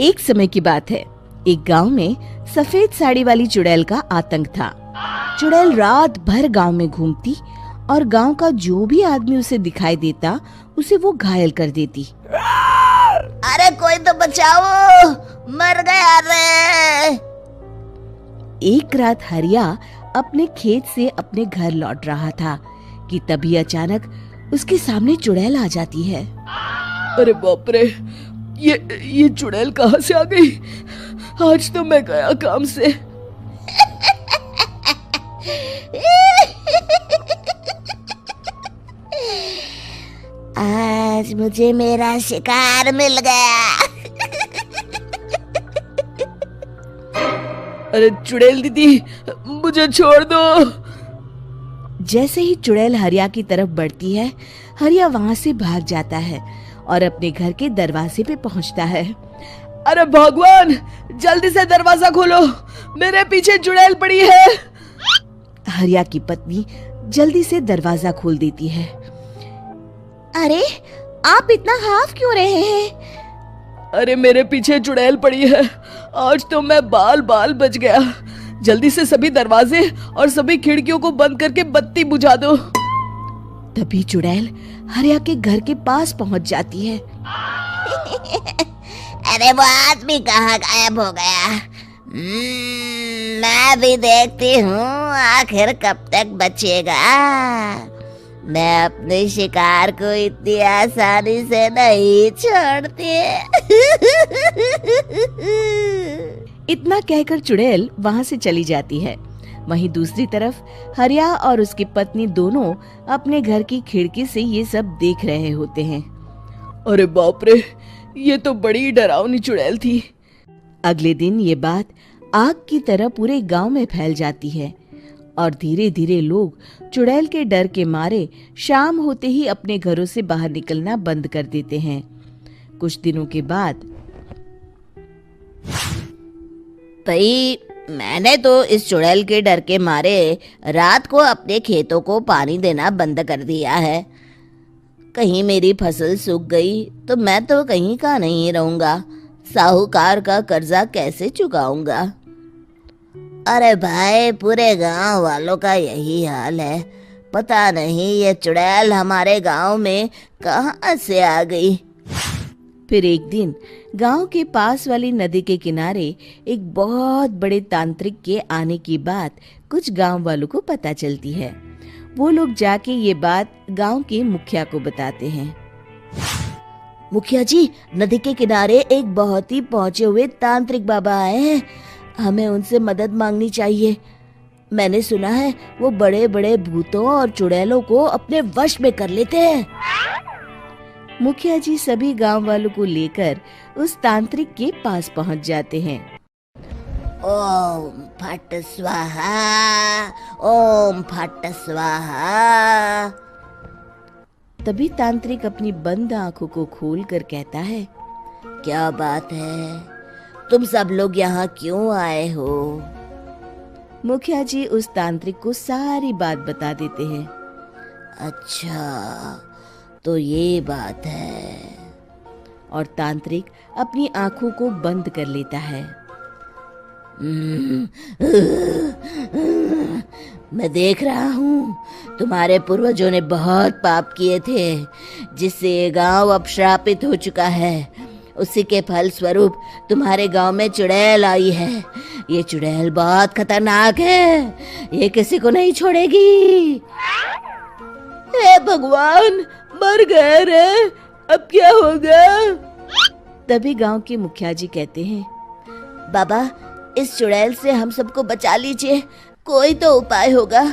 एक समय की बात है। एक गांव में सफेद साड़ी वाली चुड़ैल का आतंक था। चुड़ैल रात भर गांव में घूमती और गांव का जो भी आदमी उसे दिखाई देता उसे वो घायल कर देती। अरे कोई तो बचाओ, मर गया रे। एक रात हरिया अपने खेत से अपने घर लौट रहा था कि तभी अचानक उसके सामने चुड़ैल आ जाती है। अरे बाप रे, ये चुड़ैल कहाँ से आ गई? आज तो मैं गया काम से। आज मुझे मेरा शिकार मिल गया। अरे चुड़ैल दीदी, मुझे छोड़ दो। जैसे ही चुड़ैल हरिया की तरफ बढ़ती है, हरिया वहाँ से भाग जाता है और अपने घर के दरवाजे पे पहुँचता है। अरे भगवान, जल्दी से दरवाजा खोलो, मेरे पीछे चुड़ैल पड़ी है। हरिया की पत्नी जल्दी से दरवाजा खोल देती है। अरे आप इतना हाफ क्यों रहे हैं? अरे मेरे पीछे चुड़ैल पड़ी है, आज तो मैं बाल बाल बच गया। जल्दी से सभी दरवाजे और सभी खिड़कियों को बंद करके बत्ती बुझा दो। तभी चुड़ैल हरिया के घर के पास पहुंच जाती है। अरे वो आदमी कहाँ गायब हो गया? मैं भी देखती हूँ आखिर कब तक बचेगा। मैं अपने शिकार को इतनी आसानी से नहीं छोड़ती। इतना कहकर चुड़ैल वहां से चली जाती है। वहीं दूसरी तरफ हरिया और उसकी पत्नी दोनों अपने घर की खिड़की से ये सब देख रहे होते हैं। अरे बाप रे, ये तो बड़ी डरावनी चुड़ैल थी। अगले दिन ये बात आग की तरह पूरे गांव में फैल जाती है और धीरे धीरे लोग चुड़ैल के डर के मारे शाम होते ही अपने घरों से बाहर निकलना बंद कर देते हैं। कुछ दिनों के बाद भाई, मैंने तो इस चुड़ैल के डर के मारे रात को अपने खेतों को पानी देना बंद कर दिया है। कहीं मेरी फसल सूख गई तो मैं तो कहीं का नहीं रहूंगा। साहूकार का कर्जा कैसे चुकाऊंगा? अरे भाई, पूरे गांव वालों का यही हाल है। पता नहीं ये चुड़ैल हमारे गांव में कहां से आ गई। फिर एक दिन गांव के पास वाली नदी के किनारे एक बहुत बड़े तांत्रिक के आने की बात कुछ गांव वालों को पता चलती है। वो लोग जाके ये बात गांव के मुखिया को बताते हैं। मुखिया जी, नदी के किनारे एक बहुत ही पहुंचे हुए तांत्रिक बाबा आए हैं। हमें उनसे मदद मांगनी चाहिए। मैंने सुना है वो बड़े बड़े भूतों और चुड़ैलों को अपने वश में कर लेते हैं। मुखिया जी सभी गांव वालों को लेकर उस तांत्रिक के पास पहुंच जाते हैं। ओम फट स्वाहा, ओम फट स्वाहा। तभी तांत्रिक अपनी बंद आंखों को खोलकर कहता है, क्या बात है? तुम सब लोग यहाँ क्यों आए हो? मुखिया जी उस तांत्रिक को सारी बात बता देते हैं। अच्छा, तो ये बात है। और तांत्रिक अपनी आंखों को बंद कर लेता है। मैं देख रहा हूँ तुम्हारे पूर्वजों ने बहुत पाप किए थे, जिससे ये गांव अब श्रापित हो चुका है। उसी के फल स्वरूप तुम्हारे गांव में चुड़ैल आई है। ये चुड़ैल बहुत खतरनाक है, ये किसी को नहीं छोड़ेगी। हे भगवान, मर गए रे, अब क्या होगा? तभी गांव के मुखिया जी कहते हैं, बाबा, इस चुड़ैल से हम सबको बचा लीजिए, कोई तो उपाय होगा।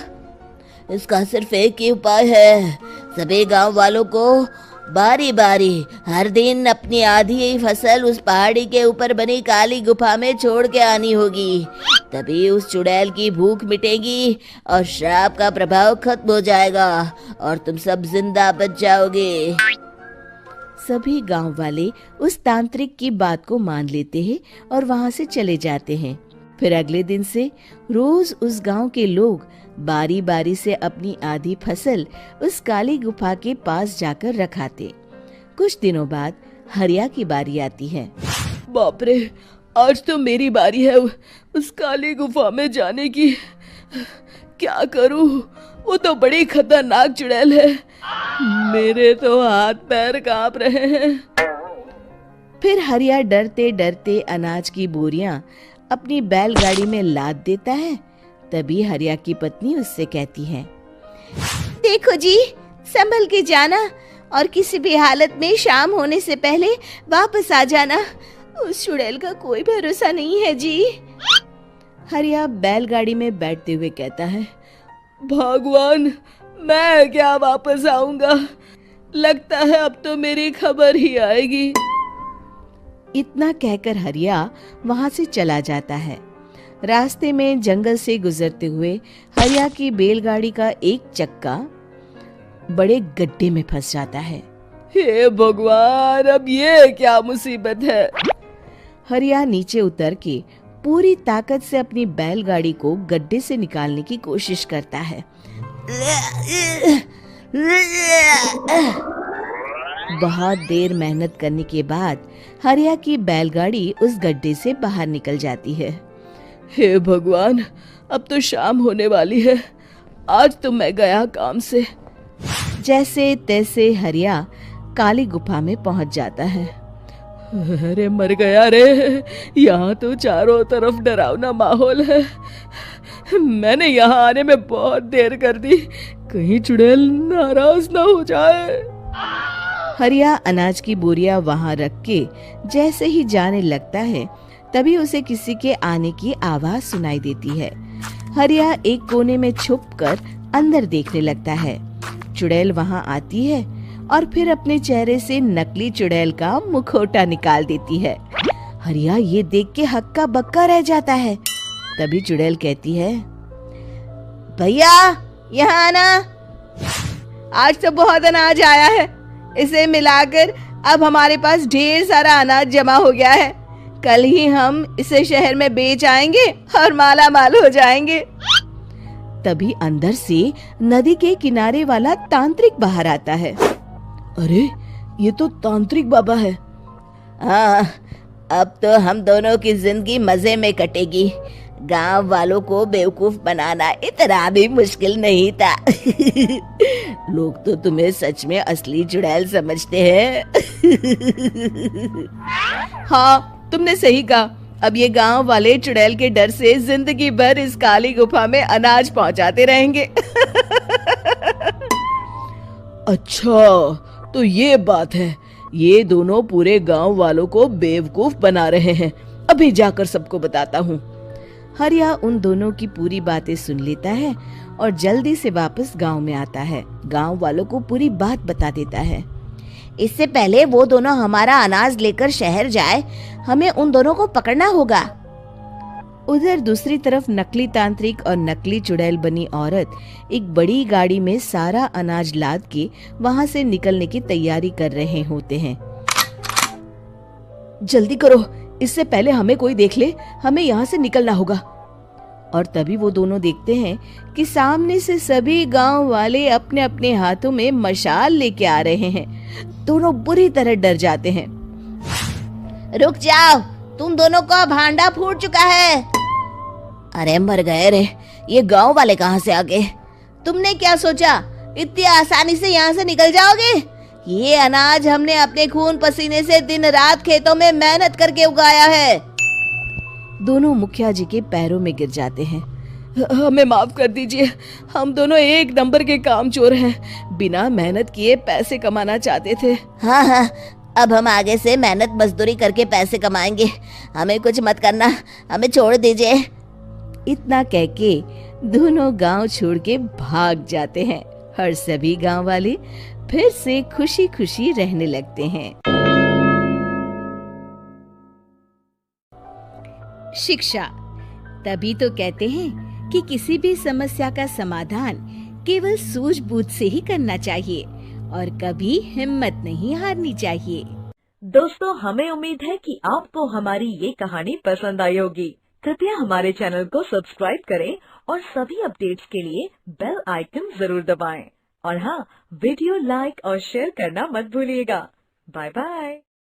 इसका सिर्फ एक ही उपाय है। सभी गांव वालों को बारी बारी हर दिन अपनी आधी फसल उस पहाड़ी के ऊपर बनी काली गुफा में छोड़ के आनी होगी। तभी उस चुड़ैल की भूख मिटेगी और श्राप का प्रभाव खत्म हो जाएगा और तुम सब जिंदा बच जाओगे। सभी गांव वाले उस तांत्रिक की बात को मान लेते हैं और वहां से चले जाते हैं। फिर अगले दिन से रोज उस गांव के लोग बारी बारी से अपनी आधी फसल उस काली गुफा के पास जाकर रखाते। कुछ दिनों बाद हरिया की बारी आती है। बाप रे, आज तो मेरी बारी है उस काली गुफा में जाने की। क्या करूं, वो तो बड़ी खतरनाक चुड़ैल है। मेरे तो हाथ पैर कांप रहे हैं। फिर हरिया डरते डरते अनाज की बोरियां अपनी बैलगाड़ी में लाद देता है। तभी हरिया की पत्नी उससे कहती है, देखो जी, संभल के जाना और किसी भी हालत में शाम होने से पहले वापस आ जाना। उस चुड़ैल का कोई भरोसा नहीं है जी। हरिया बैलगाड़ी में बैठते हुए कहता है, भगवान, मैं क्या वापस आऊंगा? लगता है अब तो मेरी खबर ही आएगी। इतना कहकर हरिया वहां से चला जाता है। रास्ते में जंगल से गुजरते हुए हरिया की बैलगाड़ी का एक चक्का बड़े गड्ढे में फंस जाता है। हे भगवान, अब ये क्या मुसीबत है? हरिया नीचे उतर के पूरी ताकत से अपनी बैलगाड़ी को गड्ढे से निकालने की कोशिश करता है। बहुत देर मेहनत करने के बाद हरिया की बैलगाड़ी उस गड्ढे से बाहर निकल जाती है। हे भगवान, अब तो शाम होने वाली है। आज तो मैं गया काम से। जैसे तैसे हरिया काली गुफा में पहुंच जाता है। अरे मर गया रे, यहाँ तो चारों तरफ डरावना माहौल है। मैंने यहाँ आने में बहुत देर कर दी, कहीं चुड़ैल नाराज ना हो जाए। हरिया अनाज की बोरिया वहां रख के जैसे ही जाने लगता है, तभी उसे किसी के आने की आवाज सुनाई देती है। हरिया एक कोने में छुपकर अंदर देखने लगता है। चुड़ैल वहां आती है और फिर अपने चेहरे से नकली चुड़ैल का मुखौटा निकाल देती है। हरिया ये देख के हक्का बक्का रह जाता है। तभी चुड़ैल कहती है, भैया यहाँ आना। आज तो बहुत अनाज आया है, इसे मिलाकर अब हमारे पास ढेर सारा अनाज जमा हो गया है। कल ही हम इसे शहर में बेच आएंगे और माला माल हो जाएंगे। तभी अंदर से नदी के किनारे वाला तांत्रिक बाहर आता है। अरे, ये तो तांत्रिक बाबा है। हाँ, अब तो हम दोनों की जिंदगी मजे में कटेगी। गांव वालों को बेवकूफ बनाना इतना भी मुश्किल नहीं था। लोग तो तुम्हें सच में असली चुड़ैल समझते हैं। हाँ, तुमने सही कहा। अब ये गांव वाले चुड़ैल के डर से जिंदगी भर इस काली गुफा में अनाज पहुंचाते रहेंगे। अच्छा, तो ये बात है। ये दोनों पूरे गांव वालों को बेवकूफ बना रहे हैं। अभी जाकर सबको बताता हूँ। हरिया उन दोनों की पूरी बातें सुन लेता है और जल्दी से वापस गांव में आता है। गांव वालों को पूरी बात बता देता है। इससे पहले वो दोनों हमारा अनाज लेकर शहर जाए, हमें उन दोनों को पकड़ना होगा। उधर दूसरी तरफ नकली तांत्रिक और नकली चुड़ैल बनी औरत एक बड़ी गाड़ी में सारा अनाज लाद के वहां से निकलने की तैयारी कर रहे होते हैं। जल्दी करो, इससे पहले हमें कोई देख ले। हमें यहाँ से निकलना होगा। और तभी वो दोनों देखते हैं कि सामने से सभी गांव वाले अपने अपने हाथों में मशाल लेके आ रहे हैं। दोनों बुरी तरह डर जाते हैं। रुक जाओ, तुम दोनों का भांडा फूट चुका है। अरे मर गए रे, ये गांव वाले कहाँ से आ गए? तुमने क्या सोचा इतनी आसानी से यहाँ से निकल जाओगे? ये अनाज हमने अपने खून पसीने से दिन रात खेतों में मेहनत करके उगाया है। दोनों मुखिया जी के पैरों में गिर जाते हैं। हमें माफ कर दीजिए, हम दोनों एक नंबर के कामचोर हैं। बिना मेहनत किए पैसे कमाना चाहते थे। हाँ हाँ, अब हम आगे से मेहनत मजदूरी करके पैसे कमाएंगे। हमें कुछ मत करना, हमें छोड़ दीजिए। इतना कह के दोनों गांव छोड़ के भाग जाते हैं और सभी गांव वाले फिर से खुशी खुशी रहने लगते हैं। शिक्षा तभी तो कहते हैं कि किसी भी समस्या का समाधान केवल सूझबूझ से ही करना चाहिए और कभी हिम्मत नहीं हारनी चाहिए। दोस्तों, हमें उम्मीद है कि आपको हमारी ये कहानी पसंद आई होगी। कृपया हमारे चैनल को सब्सक्राइब करें और सभी अपडेट्स के लिए बेल आइकन जरूर दबाएं। और हाँ, वीडियो लाइक और शेयर करना मत भूलिएगा। Bye bye.